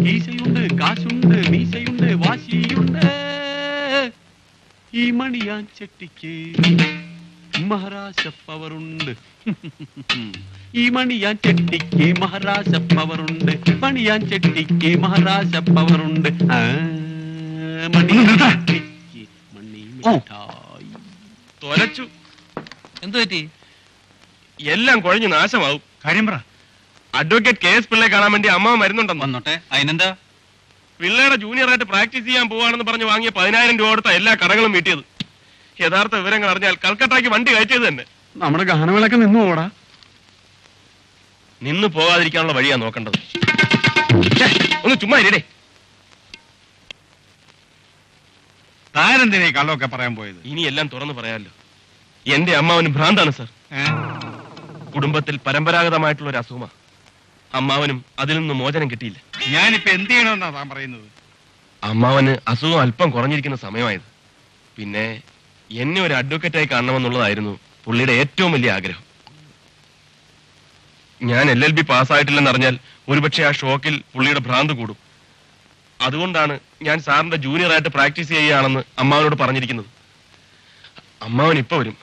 കീശയുണ്ട്, കാശുണ്ട്, മീശയുണ്ട്, വാശിയുണ്ട്. ഈ മണിയാൻ ചെട്ടിക്ക് മഹാരാജ പവറുണ്ട്. ഈ മണിയാൻ ചെട്ടിക്ക് മഹാരാജ പവറുണ്ട്. മണിയാൻ ചെട്ടിക്ക് മഹാരാജ പവറുണ്ട്. തൊലച്ചു. എന്തു പറ്റി? എല്ലാം കുഴഞ്ഞു നാശമാവും. കാര്യം പറ. അഡ്വക്കേറ്റ് KS പിള്ളയെ കാണാൻ വേണ്ടി അമ്മ വരുന്നുണ്ടെന്ന്. വന്നോട്ടെ, അതിനെന്താ? പിള്ളയുടെ ജൂനിയറായിട്ട് പ്രാക്ടീസ് ചെയ്യാൻ പോവാണെന്ന് പറഞ്ഞ് വാങ്ങിയ 10,000 രൂപ കൊടുത്ത എല്ലാ കടകളും വീട്ടിയത്. യഥാർത്ഥ വിവരങ്ങൾ അറിഞ്ഞാൽ കൽക്കട്ടയ്ക്ക് വണ്ടി കയറ്റിയത് തന്നെ. നമ്മുടെ ഗാനമേളൊക്കെ നിന്നു പോടാ. നിന്ന് പോകാതിരിക്കാനുള്ള വഴിയാ നോക്കേണ്ടത്. ഒന്ന് ചുമ്മാ ഇരിടേ. താനെന്തിനാ കള്ളമൊക്കെ പറയാൻ പോയത്? ഇനി എല്ലാം തുറന്നു പറയാമല്ലോ. എന്റെ അമ്മാവന് ഭ്രാന്താണ് സർ. കുടുംബത്തിൽ പരമ്പരാഗതമായിട്ടുള്ള ഒരു അസുഖമാ. അമ്മാവനും അതിൽ നിന്ന് മോചനം കിട്ടിയില്ല. ഞാനിപ്പോ എന്ത് ചെയ്യണമെന്നാ താൻ പറയുന്നത്? അമ്മാവന് അസുഖം അല്പം കുറഞ്ഞിരിക്കുന്ന സമയമായത്. പിന്നെ എന്നെ ഒരു അഡ്വക്കേറ്റായി കാണണമെന്നുള്ളതായിരുന്നു പുള്ളിയുടെ ഏറ്റവും വലിയ ആഗ്രഹം. ഞാൻ LLB പാസ്സായിട്ടില്ലെന്നറിഞ്ഞാൽ ഒരുപക്ഷെ ആ ഷോക്കിൽ പുള്ളിയുടെ ഭ്രാന്ത് കൂടും. അതുകൊണ്ടാണ് ഞാൻ സാറിന്റെ ജൂനിയറായിട്ട് പ്രാക്ടീസ് ചെയ്യുകയാണെന്ന് അമ്മാവനോട് പറഞ്ഞിരിക്കുന്നത്. അമ്മാവൻ ഇപ്പൊ വരും.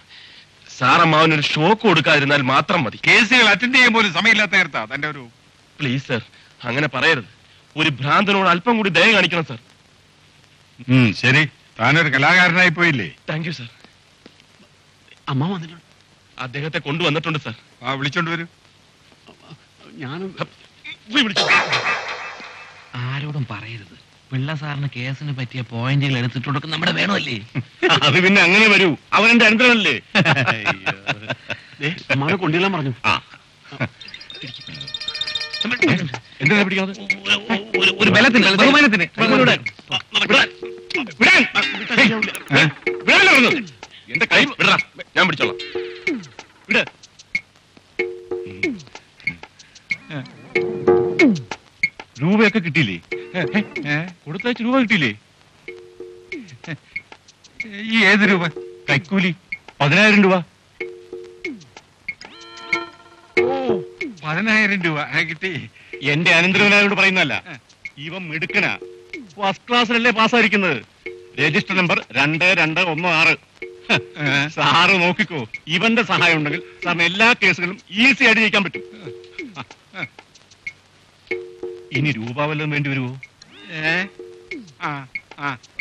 സാർ അമ്മാവനൊരു ഷോക്ക് കൊടുക്കാതിരുന്നാൽ മാത്രം മതി. കേസുകൾ അറ്റൻഡ് ചെയ്യാൻ പോലും സമയമില്ലാത്ത നേരത്താ തന്റെ ഒരു... പ്ലീസ് സർ, അങ്ങനെ പറയരുത്. ഒരു ഭ്രാന്തനോട് അല്പം കൂടി ദയ കാണിക്കണം സർ. ശരി, താനൊരു കലാകാരനായി പോയില്ലേ? Thank you sir. അമ്മ വന്നിട്ടുണ്ട്. അദ്ദേഹത്തെ കൊണ്ടുവന്നിട്ടുണ്ട് സർ. ആ, വിളിച്ചോണ്ട് വരൂ. ഞാനും ആരോടും പറയരുത്. പിള്ള സാറിന് കേസിന് പറ്റിയ പോയിന്റുകൾ എടുത്തിട്ട് കൊടുക്കും നമ്മുടെ വേണമല്ലേ? അത് പിന്നെ അങ്ങനെ വരൂ. അവനെന്റെ അനന്തരമല്ലേ. അമ്മാനെ കൊണ്ടുവരാൻ പറഞ്ഞു. എന്തിനാ പിടിക്കുന്നത്? ഒരു ബലത്തിന്, ബഹുമാനത്തിന്. എന്റെ കൈ വിടറാ, ഞാൻ പിടിച്ചോളാം. വിട്. രൂപയൊക്കെ കിട്ടിയില്ലേ? കൊടുത്തയച്ച രൂപ കിട്ടിയില്ലേ? ഈ ഏത് രൂപ? കൈക്കൂലി 10,000 രൂപ. ഓ, 10,000 രൂപ കിട്ടി. എന്റെ അനന്തരവനായോട് പറയുന്നതല്ല, ഇവൻ മിടുക്കനാ. ഫസ്റ്റ് ക്ലാസ്സിലല്ലേ പാസ്സായിരിക്കുന്നത്. Register number 2216. സാറ് നോക്കിക്കോ, ഇവന്റെ സഹായം ഉണ്ടെങ്കിൽ സാറിന് എല്ലാ കേസുകളും ഈസി ആയിട്ട് ജയിക്കാൻ പറ്റും. ഇനി രൂപ വല്ലതും വേണ്ടി വരുമോ?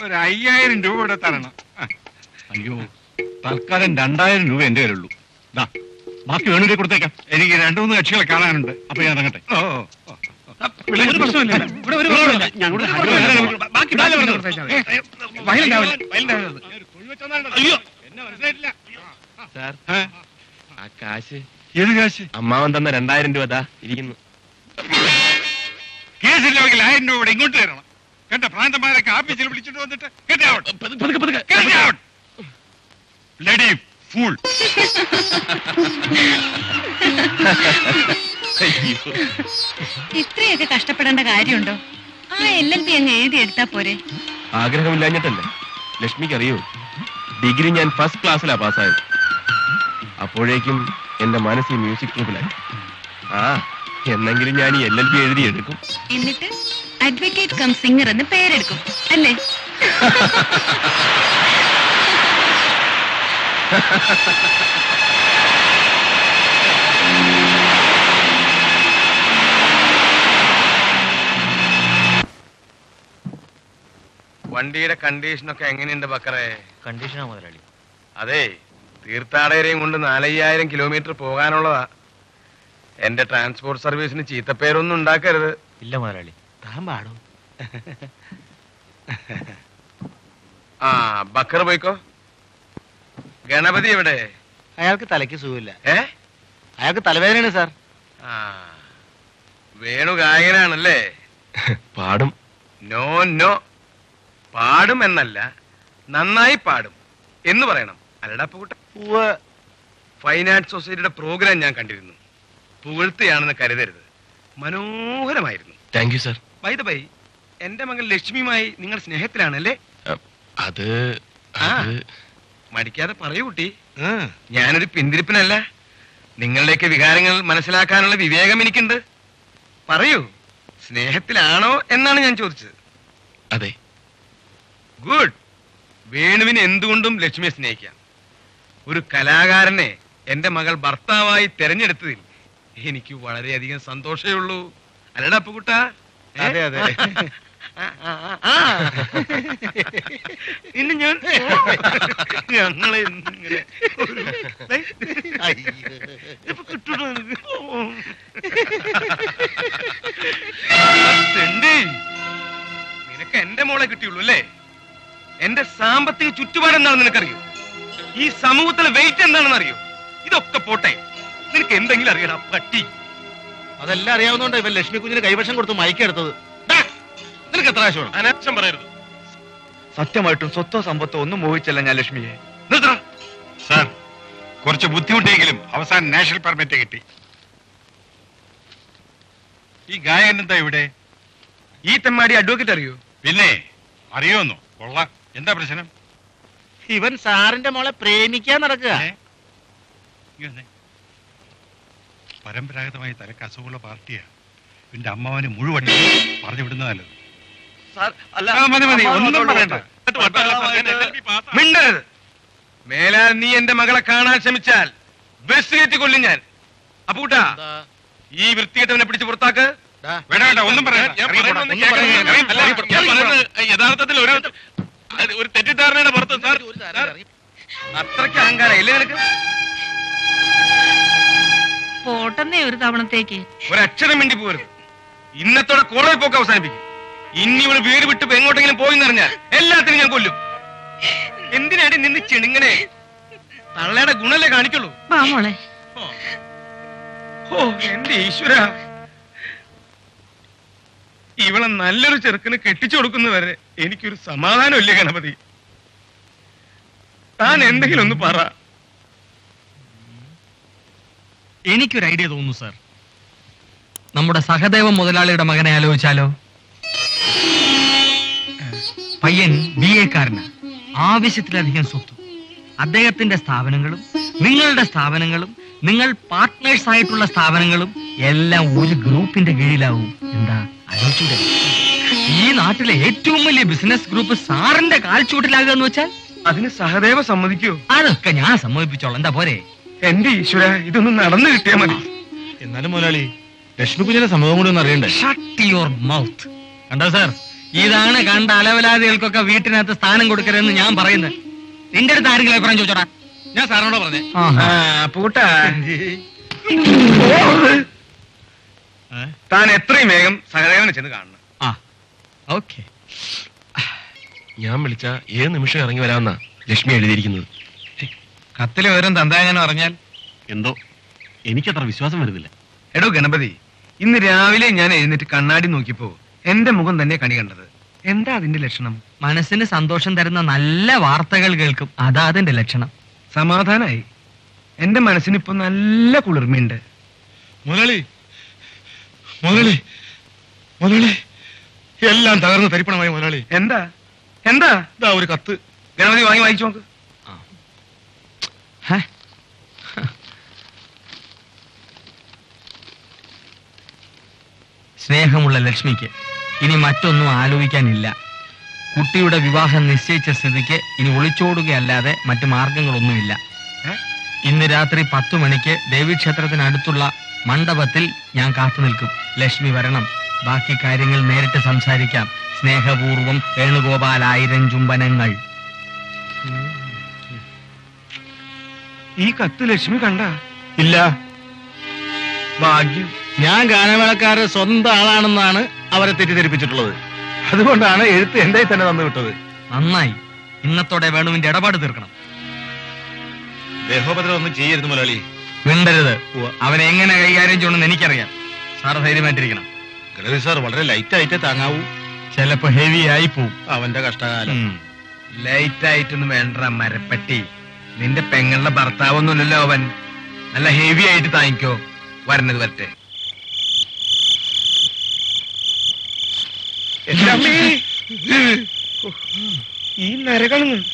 ഒരു 5,000 രൂപ ഇവിടെ തരണം. അയ്യോ, തൽക്കാലം 2,000 രൂപ എന്റെ കയ്യിലുള്ളൂ. ബാക്കി വേണമെങ്കിൽ കൊടുത്തേക്കാം. എനിക്ക് 2-3 കക്ഷികളെ കാണാനുണ്ട്. അപ്പൊ ഞാൻ ഇറങ്ങട്ടെ. ഒരു പ്രശ്നമില്ല. അയ്യോ, എന്നെ മനസ്സിലായിട്ടില്ല സാർ. ആ കാശ്. ഏത് കാശ്? അമ്മാവൻ തന്ന 2,000 രൂപ ദാ ഇരിക്കുന്നു. കേസില്ലെങ്കിൽ 1,000 രൂപ ഇവിടെ ഇങ്ങോട്ട് തരണം. കേട്ട പ്രാന്തന്മാരൊക്കെ ആഫീസിൽ വിളിച്ചിട്ട് വന്നിട്ട് ഫൂൾ. ഇത്രയൊക്കെ കഷ്ടപ്പെടേണ്ട കാര്യമുണ്ടോ? ആ LLB അങ്ങ് എഴുതി എടുത്താ പോരെ? ആഗ്രഹമില്ലാഞ്ഞിട്ടല്ലേ. ലക്ഷ്മിക്ക് അറിയൂ, ഡിഗ്രി ഞാൻ ഫസ്റ്റ് ക്ലാസ്സിലാ പാസ്സായത്. അപ്പോഴേക്കും എന്റെ മനസ്സ് മ്യൂസിക് ഗ്രൂപ്പിലായി. എന്നെങ്കിലും ഞാൻ ഈ LLB എഴുതി എടുക്കും. എന്നിട്ട് അഡ്വക്കേറ്റ് കം സിംഗർ എന്ന് പേരെടുക്കും അല്ലേ? വണ്ടിയുടെ കണ്ടീഷനൊക്കെ എങ്ങനെയുണ്ട് ബക്കറേ? കണ്ടീഷനാ മുതലാളി. അതെ, തീർത്ഥാടകരെയും കൊണ്ട് 4,500 കിലോമീറ്റർ പോകാനുള്ളതാ. എന്റെ ട്രാൻസ്പോർട്ട് സർവീസിന് ചീത്തപ്പേരൊന്നും ഉണ്ടാക്കരുത്. ഇല്ല മുതലാളി, താൻ പാടും. ആ, ബക്കർ പോയിക്കോ. ഗണപതി എവിടെ? അയാൾക്ക് തലയ്ക്ക് സുഖമില്ല. അയാൾക്ക് തലവേദനയാണ് സാർ. ആ, വേണു ഗായകനാണല്ലേ? പാടും. നോ നോ, പാടും എന്നല്ല, നന്നായി പാടും എന്ന് പറയണം. അല്ലടാ പൂട്ട. ഫൈൻ ആർട്സ് സൊസൈറ്റിയുടെ പ്രോഗ്രാം ഞാൻ കണ്ടിരുന്നു. പുകഴ്ത്തുകയാണെന്ന് കരുതരുത്, മനോഹരമായിരുന്നു. Thank you sir. By the by, എന്റെ മകൾ ലക്ഷ്മിയുമായി നിങ്ങൾ സ്നേഹത്തിലാണല്ലേ? അത് മടിക്കാതെ പറയൂ കുട്ടി. ഞാനൊരു പിന്തിരിപ്പിനല്ല. നിങ്ങളുടെയൊക്കെ വികാരങ്ങൾ മനസ്സിലാക്കാനുള്ള വിവേകം എനിക്കുണ്ട്. പറയൂ. സ്നേഹത്തിലാണോ എന്നാണ് ഞാൻ ചോദിച്ചത്. അതെ. ഗുഡ്. വേണുവിന് എന്തുകൊണ്ടും ലക്ഷ്മിയെ സ്നേഹിക്കാം. ഒരു കലാകാരനെ എന്റെ മകൾ ഭർത്താവായി തെരഞ്ഞെടുത്തതിൽ എനിക്ക് വളരെയധികം സന്തോഷമേ ഉള്ളൂ. അല്ലടാ അപ്പുകുട്ട? അതെ അതെ. ഇന്ന് ഞാൻ ഞങ്ങളെ ഇങ്ങനെ ഇപ്പൊ കിട്ടൂടാ നിനക്ക്? നിനക്ക് എന്റെ മോളെ കിട്ടിയുള്ളൂ അല്ലേ? എന്റെ സാമ്പത്തിക ചുറ്റുപാട് എന്താണെന്ന് നിനക്കറിയോ? ഈ സമൂഹത്തിലെ വെയിറ്റ് എന്താണെന്ന് അറിയോ? ഇതൊക്കെ പോട്ടെ, നിനക്ക് എന്തെങ്കിലും അറിയടാ പട്ടി? അതെല്ലാം അറിയാവുന്നോണ്ട് ഇവൻ ലക്ഷ്മി കുഞ്ഞിന് കൈവശം കൊടുത്ത് മയക്കെടുത്തത്. നിനക്ക് എത്ര ആവശ്യമാണ്? അനാവശ്യം പറയരുത്. സത്യമായിട്ടും സ്വത്തോ സമ്പത്തോ ഒന്നും മോഹിച്ചല്ല ഞാൻ ലക്ഷ്മിയെ. സാർ, കുറച്ച് ബുദ്ധിമുട്ടിയെങ്കിലും അവസാനം നാഷണൽ പെർമിറ്റ് കിട്ടി. ഈ ഗായകൻ എന്താ ഇവിടെ? ഈ തെമ്മാടി അഡ്വക്കേറ്റ് അറിയോ? പിന്നെ അറിയോന്നോ? കൊള്ളാം. എന്താ പ്രശ്നം? ഇവൻ സാറിന്റെ മോളെ പ്രേമിക്കാൻ നടക്കുക. ഏ? ഇങ്ങ് വന്നേ. പരമ്പരാഗതമായി തലക്ക് അസുഖമുള്ള പാർട്ടിയാ. എന്റെ അമ്മാവന് മുഴുവൻ പറഞ്ഞു വിടുന്ന നല്ലത്. മതി മതി, ഒന്നും പറയണ്ട. മിണ്ടരുത്. മേലാൽ നീ എന്റെ മകളെ കാണാൻ ശ്രമിച്ചാൽ ബസ് കയറ്റി കൊല്ലും ഞാൻ. അപ്പൂട്ടാ, ഈ വൃത്തികെട്ടവനെ പിടിച്ച് പുറത്താക്ക്. വേണ്ട വേണ്ട, ഒന്നും പറയണ്ട. ഞാൻ ഇറങ്ങി പറയുന്നത് പോടാ. കേൾക്കണം. അല്ല, ഞാൻ പറയുന്നത് യഥാർത്ഥത്തിൽ ഒരു തെറ്റിദ്ധാരണയുടെ പുറത്ത് സാർ അത്രയ്ക്ക് അഹങ്കാരം ഇല്ലേ നിനക്ക്? പോട്ടെന്നേ ഒരു തവണത്തേക്ക്. ഒരക്ഷരം മിണ്ടി പോകരുത്. ഇന്നത്തോടെ കോളേജ് പോക്ക് അവസാനിപ്പിക്കും. ഇനി ഇവള് വീട് വിട്ട് എങ്ങോട്ടെങ്കിലും പോയി എന്നറിഞ്ഞാൽ എല്ലാത്തിനും ഞാൻ കൊല്ലും. എന്തിനാടി നിന്ന് ചെണിങ്ങനെ? തള്ളയുടെ ഗുണല്ലേ കാണിക്കുള്ളൂ. വാ മോളെ. ഓ എന്റെ ഈശ്വര, ഇവളെ നല്ലൊരു ചെറുക്കന് കെട്ടിച്ചു കൊടുക്കുന്നവരെ എനിക്കൊരു സമാധാനമില്ലേ ഗണപതി? താൻ എന്തെങ്കിലും ഒന്ന് പറ. എനിക്കൊരു ഐഡിയ തോന്നുന്നു സാർ. നമ്മുടെ സഹദേവ മുതലാളിയുടെ മകനെ ആലോചിച്ചാലോ? പയ്യൻ BA കാരനാ, ആവശ്യത്തിലധികം സ്വത്ത്. അദ്ദേഹത്തിന്റെ സ്ഥാപനങ്ങളും നിങ്ങളുടെ സ്ഥാപനങ്ങളും നിങ്ങൾ പാർട്ട്നേഴ്സ് ആയിട്ടുള്ള സ്ഥാപനങ്ങളും എല്ലാം ഒരു ഗ്രൂപ്പിന്റെ കീഴിലാവും. എന്താ ആലോചിച്ചൂടെ? ഈ നാട്ടിലെ ഏറ്റവും വലിയ ബിസിനസ് ഗ്രൂപ്പ് സാറിന്റെ കാൽച്ചൂട്ടിലാകുക എന്ന് വെച്ചാൽ അതിന് സഹദേവ സമ്മതിക്കോ? അതൊക്കെ ഞാൻ സമ്മതിപ്പിച്ചോളാം. എന്താ പോരെ? എന്റെ ഈശ്വര, ഇതൊന്നും നടന്നു കിട്ടിയാ മതി. എന്നാലും മുതലാളി, ലക്ഷ്മി കുഞ്ഞിന്റെ സമ്മതം കൂടി ഒന്ന് അറിയണ്ടേ? Shut your mouth. കണ്ടോ സാർ, ഇതാണ് കണ്ട അലവലാദികൾക്കൊക്കെ വീട്ടിനകത്ത് സ്ഥാനം കൊടുക്കരുതെന്ന് ഞാൻ പറയുന്നത്. നിന്റെ അടുത്ത് ആരെങ്കിലും അഭിപ്രായം ചോദിച്ചോടാ? ഞാൻ സാറിനോട് പറഞ്ഞേ. പൂട്ടാ, താൻ എത്രയും വേഗം സഹദേവനെ ചെന്ന് കാണണം. ഓക്കെ. ഞാൻ വിളിച്ച ഏത് നിമിഷം ഇറങ്ങി വരാമെന്നാ ലക്ഷ്മി എഴുതിയിരിക്കുന്നത്. കത്തിലെ വിവരം തന്താങ്ങനെ പറഞ്ഞാൽ എന്തോ എനിക്കത്ര വിശ്വാസം വരുന്നില്ല. എടോ ഗണപതി, ഇന്ന് രാവിലെ ഞാൻ എഴുന്നേറ്റ് കണ്ണാടി നോക്കിയപ്പോ എന്റെ മുഖം തന്നെ കണി കണ്ടത്. എന്താ അതിന്റെ ലക്ഷണം? മനസ്സിന് സന്തോഷം തരുന്ന നല്ല വാർത്തകൾ കേൾക്കും, അതാ അതിന്റെ ലക്ഷണം. സമാധാനായി. എന്റെ മനസ്സിനിപ്പോ നല്ല കുളിർമയുണ്ട്. മുതലാളി, മുതലാളി, മുതലാളി, എല്ലാം തകർന്ന് തരിപ്പണമായി മുതലാളി. എന്താ എന്താ? ഇതാ ഒരു കത്ത്. ഗണപതി വാങ്ങി വായിച്ചു നോക്ക്. ഹേ? സ്നേഹമുള്ള ലക്ഷ്മിക്ക് ഇനി മറ്റൊന്നും ആലോചിക്കാനില്ല. കുട്ടിയുടെ വിവാഹം നിശ്ചയിച്ച സ്ഥിതിക്ക് ഇനി ഒളിച്ചോടുകയല്ലാതെ മറ്റു മാർഗങ്ങളൊന്നുമില്ല. ഇന്ന് രാത്രി 10 മണിക്ക് ദേവീക്ഷേത്രത്തിനടുത്തുള്ള മണ്ഡപത്തിൽ ഞാൻ കാത്തു നിൽക്കും. ലക്ഷ്മി വരണം. ബാക്കി കാര്യങ്ങൾ നേരിട്ട് സംസാരിക്കാം. സ്നേഹപൂർവം വേണുഗോപാൽ 1000 ചുംബനങ്ങൾ. ഈ കത്ത് ലക്ഷ്മി കണ്ട? ഇല്ല. ഭാഗ്യം. ഞാൻ ഗാനമേളക്കാരുടെ സ്വന്തം ആളാണെന്നാണ് അവരെ തെറ്റിദ്ധരിപ്പിച്ചിട്ടുള്ളത്. അതുകൊണ്ടാണ് എഴുത്ത് എന്റെ തന്നെ തന്നു വിട്ടത്. നന്നായി. ഇന്നത്തോടെ വേണുവിന്റെ ഇടപാട് തീർക്കണം. ദേഹോപദ്രവം ഒന്നും ചെയ്യരുത് മുതലാളി. മിണ്ടരുത്. അവനെ എങ്ങനെ കൈകാര്യം ചെയ്യണമെന്ന് എനിക്കറിയാം. സാറ് ധൈര്യമായിട്ടിരിക്കണം. ഗണപതി സാർ വളരെ ലൈറ്റ് ആയിട്ടേ താങ്ങാവൂ. ചിലപ്പോ ഹെവി ആയി പോവും. അവന്റെ കഷ്ടകാലം. ലൈറ്റ് ആയിട്ടൊന്നും വേണ്ട മരപ്പട്ടി. നിന്റെ പെങ്ങളുടെ ഭർത്താവൊന്നുമില്ലല്ലോ അവൻ. നല്ല ഹെവി ആയിട്ട് താങ്ങിക്കോ. വരുന്നത് വരട്ടെ. ഈ നരകള് വരുന്നുണ്ട്.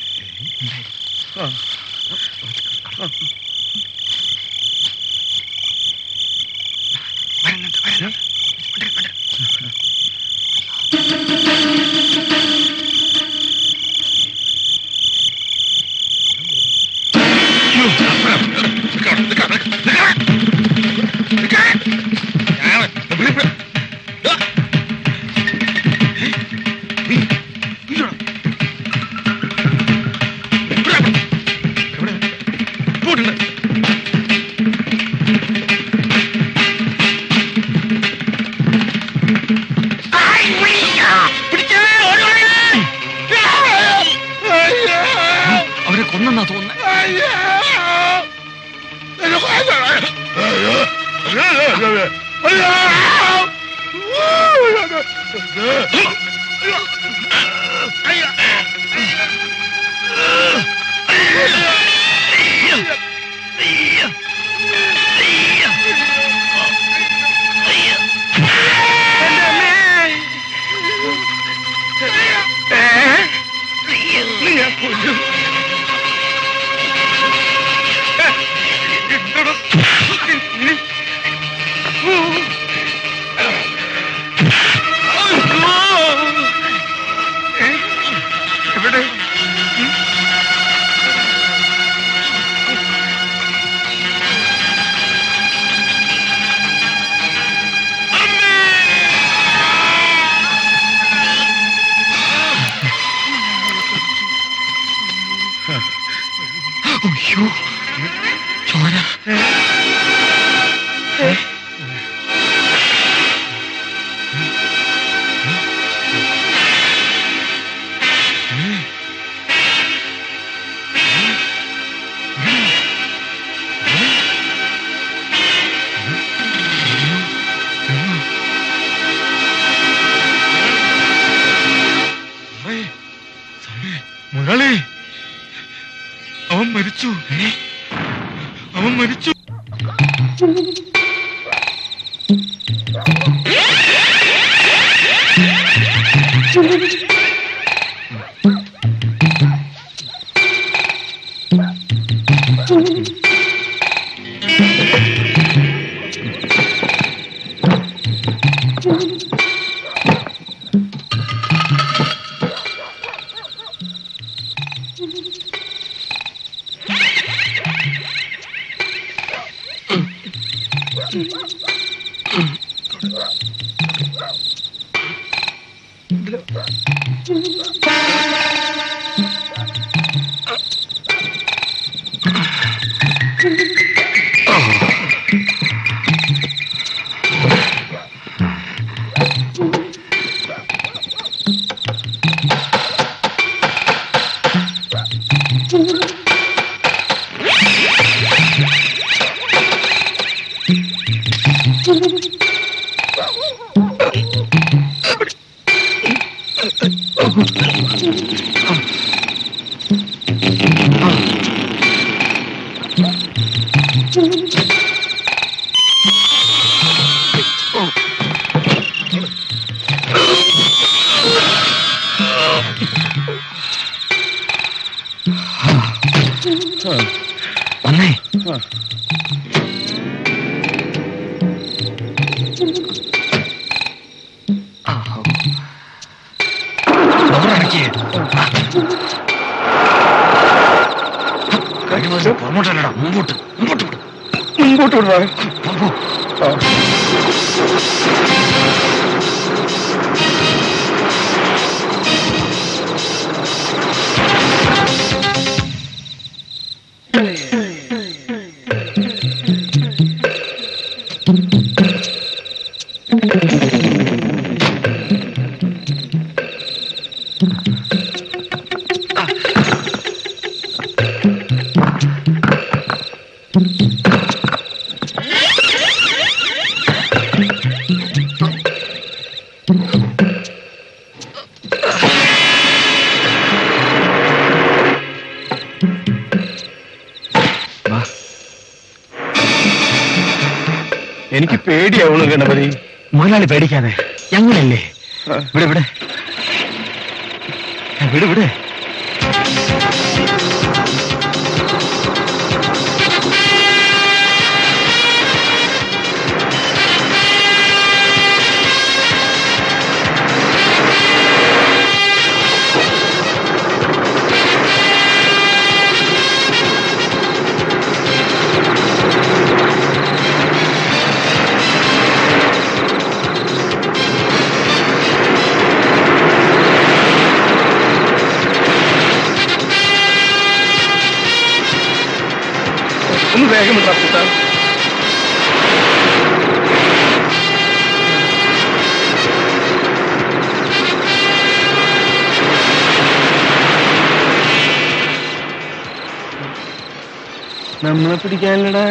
മുരളി, അവൻ മരിച്ചു. അവൻ മരിച്ചു. വന്നേ. പുറമോട്ടല്ലടാ, മുമ്പോട്ട് മുമ്പോട്ട് വിടും. മുമ്പോട്ട് വിടാ. എനിക്ക് പേടിയാവണു ഗണപതി. മുതലാളി പേടിക്കാതെ, ഞങ്ങളല്ലേ. ഇവിടെ ഇവിടെ ഇവിടെ ഇവിടെ ഒന്ന് വേഗം വിട്ടാ. നമ്മളെ പിടിക്കാനടാ.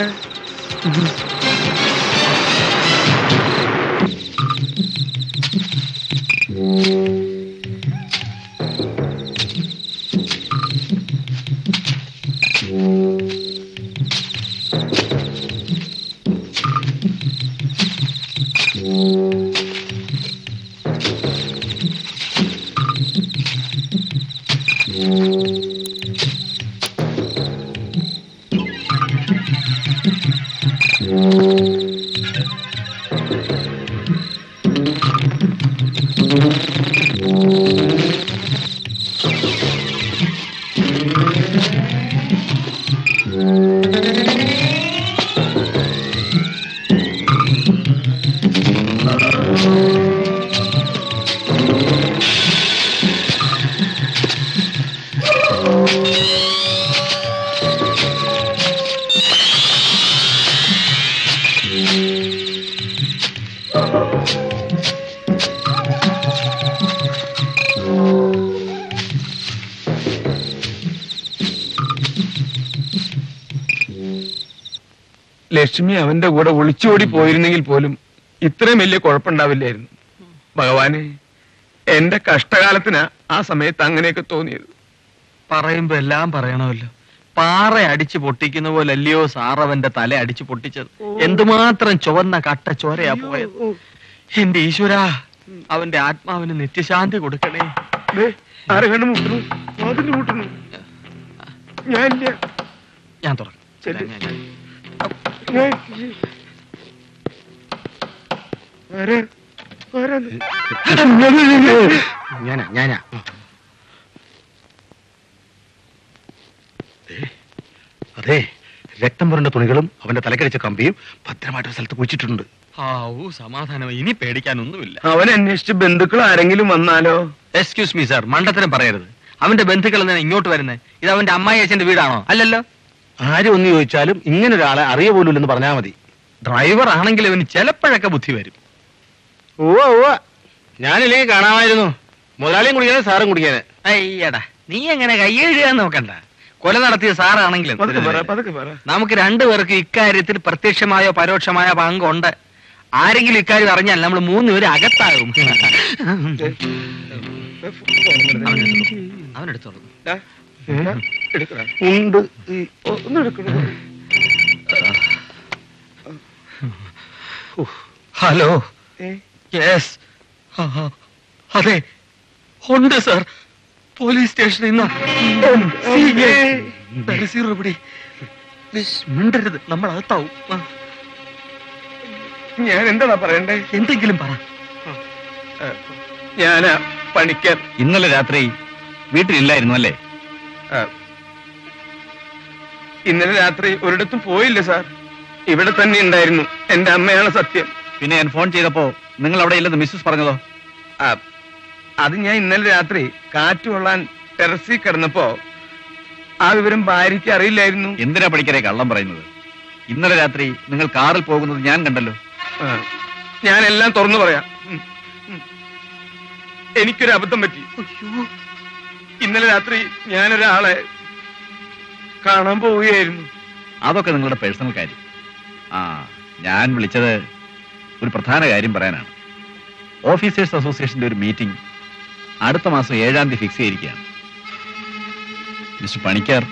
ലക്ഷ്മി അവന്റെ കൂടെ ഒളിച്ചോടി പോയിരുന്നെങ്കിൽ പോലും ഇത്രയും വലിയ കുഴപ്പമുണ്ടാവില്ലായിരുന്നു. ഭഗവാനെ, എന്റെ കഷ്ടകാലത്തിനാ ആ സമയത്ത് അങ്ങനെയൊക്കെ തോന്നിയത്. പറയുമ്പോ എല്ലാം പറയണമല്ലോ. പാറ അടിച്ചു പൊട്ടിക്കുന്ന പോലെ അല്ലയോ സാറവന്റെ തല അടിച്ചു പൊട്ടിച്ചത്. എന്തുമാത്രം ചുവന്ന കട്ട ചോരയാ പോയത്. എന്റെ ഈശ്വരാ, അവന്റെ ആത്മാവിന് നിത്യശാന്തി കൊടുക്കണേ. ആരെ കണ്ടു മുട്ടുന്നു? ഞാൻ തുറക്കാം. ഞാനാ അതെ, രക്തം പുരണ്ട തുണികളും അവന്റെ തലക്കടിച്ച കമ്പിയും ഭദ്രമായിട്ട് സ്ഥലത്ത് കുഴിച്ചിട്ടുണ്ട്. സമാധാനം. ഇനി പേടിക്കാനൊന്നുമില്ല. അവൻ അന്വേഷിച്ച് ബന്ധുക്കൾ ആരെങ്കിലും വന്നാലോ? എക്സ്ക്യൂസ് മീ സാർ, മണ്ടത്തരം പറയരുത്. അവന്റെ ബന്ധുക്കൾ എന്തിനാ ഇങ്ങോട്ട് വരുന്നത്? ഇത് അവന്റെ അമ്മായി അച്ഛന്റെ വീടാണോ? അല്ലല്ലോ. ആരും ഒന്ന് ചോദിച്ചാലും ഇങ്ങനെ ഒരാളെ അറിയ പോലുമില്ലെന്ന് പറഞ്ഞാൽ മതി. ഡ്രൈവർ ആണെങ്കിൽ അവന് ചിലപ്പോഴൊക്കെ ബുദ്ധി വരും. ഞാനില്ലെങ്കിൽ കാണാമായിരുന്നു. മുതലാളിയും കുടിക്കാനെ സാറും കുടിക്കാനെ. അയ്യടാ, നീ എങ്ങനെ കയ്യെഴുതാൻ നോക്കണ്ട. കൊല നടത്തിയ സാറാണെങ്കിലും നമുക്ക് രണ്ടുപേർക്ക് ഇക്കാര്യത്തിൽ പ്രത്യക്ഷമായോ പരോക്ഷമായോ പങ്കുണ്ട്. ആരെങ്കിലും ഇക്കാര്യം അറിഞ്ഞാൽ നമ്മൾ 3 പേര് അകത്താകും. അവനെടുത്തോളൂ. ഉണ്ട്. ഹലോ. യെസ്, അതെ, ഉണ്ട് സാർ. പോലീസ് സ്റ്റേഷനിൽ നിന്ന് മിണ്ടരുത്, നമ്മൾ അകത്താവും. ഞാൻ എന്താ പറയണ്ടേ? എന്തെങ്കിലും പറ. ഞാനാ പണിക്കർ. ഇന്നലെ രാത്രി വീട്ടിലില്ലായിരുന്നു അല്ലേ? ഇന്നലെ രാത്രി ഒരിടത്തും പോയില്ല സാർ. ഇവിടെ തന്നെ ഉണ്ടായിരുന്നു. എന്റെ അമ്മയാണ് സത്യം. പിന്നെ ഞാൻ ഫോൺ ചെയ്തപ്പോ നിങ്ങൾ അവിടെ ഇല്ലെന്ന് മിസ്സസ് പറഞ്ഞതോ? അത് ഞാൻ ഇന്നലെ രാത്രി കാറ്റ് കൊള്ളാൻ ടെറസിൽ കിടന്നപ്പോ ആ വിവരം ഭാര്യയ്ക്ക് അറിയില്ലായിരുന്നു. എന്തിനാ പണിക്കരെ കള്ളം പറയുന്നത്? ഇന്നലെ രാത്രി നിങ്ങൾ കാറിൽ പോകുന്നത് ഞാൻ കണ്ടല്ലോ. ഞാൻ എല്ലാം തുറന്നു പറയാം. എനിക്കൊരു അബദ്ധം പറ്റി. ഇന്നലെ രാത്രി ഞാനൊരാളെ കാണാൻ പോവുകയായിരുന്നു. അതൊക്കെ നിങ്ങളുടെ പേഴ്സണൽ കാര്യം. ഞാൻ വിളിച്ചത് ഒരു പ്രധാന കാര്യം പറയാനാണ്. ഓഫീസേഴ്സ് അസോസിയേഷന്റെ ഒരു മീറ്റിംഗ് അടുത്ത മാസം 7-ാം തീയതി ഫിക്സ് ചെയ്തിരിക്കുകയാണ്. മിസ്റ്റർ പണിക്കർ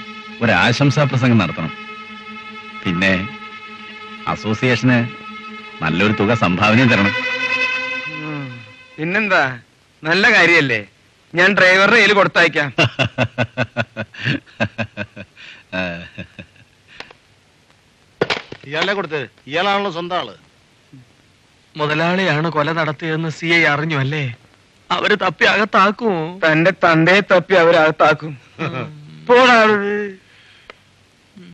ഒരു ആശംസാ പ്രസംഗം നടത്തണം. പിന്നെ അസോസിയേഷന് നല്ലൊരു തുക സംഭാവനയും തരണം. പിന്നെന്താ, നല്ല കാര്യല്ലേ. ഞാൻ ഡ്രൈവറുടെ കയ്യിൽ കൊടുത്തയക്കാം. ഇയാളെ കൊടുത്തത്? ഇയാളാണല്ലോ സ്വന്തം ആള്. മുതലാളിയാണ് കൊല നടത്തിയതെന്ന് CI അറിഞ്ഞു അല്ലേ? അവര് തപ്പി അകത്താക്കുമോ? തന്റെ തന്തയെ തപ്പി അവരകത്താക്കും. പോടാ.